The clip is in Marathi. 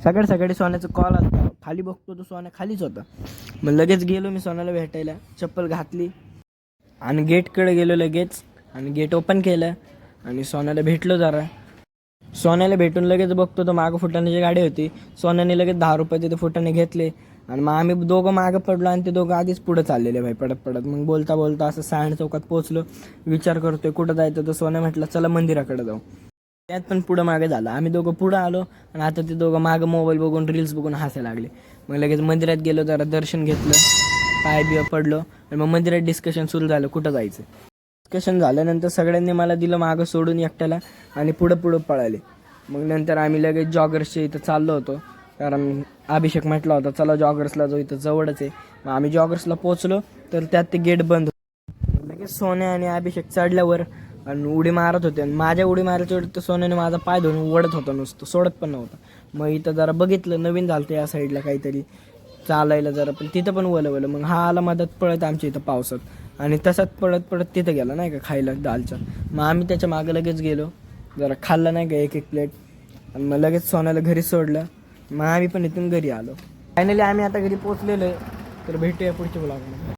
सकाळी सकाळी सोन्याचा कॉल आला, खाली बघतो तो सोन्या खालीच होता. मग लगेच गेलो मी सोन्याला भेटायला, चप्पल घातली आणि गेटकडे गेलो लगेच आणि गेट ओपन केलं आणि सोन्याला भेटलो जरा. सोन्याला भेटून लगेच बघतो तो मागं फुटाण्याची गाडी होती. सोन्याने लगेच 10 रुपये तिथे फुटाणे घेतले आणि मग आम्ही दोघं मागं पडलो आणि ते दोघं आधीच पुढं चाललेले भाई पडत पडत. मग बोलता बोलता असं सायण चौकात पोहोचलो. विचार करतोय कुठं जायचं, तर सोन्या म्हटलं चला मंदिराकडे जाऊ. त्यात पण पुढं मागे झालं. आम्ही दोघं पुढं आलो आणि आता ते दोघं मागं मोबाईल बघून रील्स बघून हसायला लागले. मग लगेच मंदिरात गेलो, जरा दर्शन घेतलं, पाय बिय पडलो आणि मग मंदिरात डिस्कशन सुरू झालं कुठं जायचं. डिस्कशन झाल्यानंतर सगळ्यांनी मला दिलं मागं सोडून एकट्याला आणि पुढं पळाले. मग नंतर आम्ही लगेच जॉगर्सच्या इथं चाललो होतो, कारण अभिषेक म्हटला होता चला जॉगर्सला जाऊ, इथं जवळच आहे. मग आम्ही जॉगर्सला पोचलो तर त्यात ते गेट बंद होतं. लगेच सोन्या आणि अभिषेक चढल्यावर आणि उडी मारत होते आणि माझ्या उडी मारायच्या वेळी तर सोन्याने माझा पाय धरून ओढत होता, नुसतं सोडत पण नव्हता. मग इथं जरा बघितलं, नवीन झालं तर या साईडला काहीतरी चालायला जरा, पण तिथं पण वलं. मग हा आला मदत पळत आमच्या इथं पावसात आणि तसाच पळत तिथं गेला नाही का खायला दालचा. मग आम्ही त्याच्या मागं लगेच गेलो, जरा खाल्लं नाही का एक प्लेट आणि मग लगेच सोन्याला घरी सोडलं. मग आम्ही पण इथून घरी आलो. फायनली आम्ही आता घरी पोचलेलो आहे. तर भेटूया पुढच्या ब्लॉगमध्ये.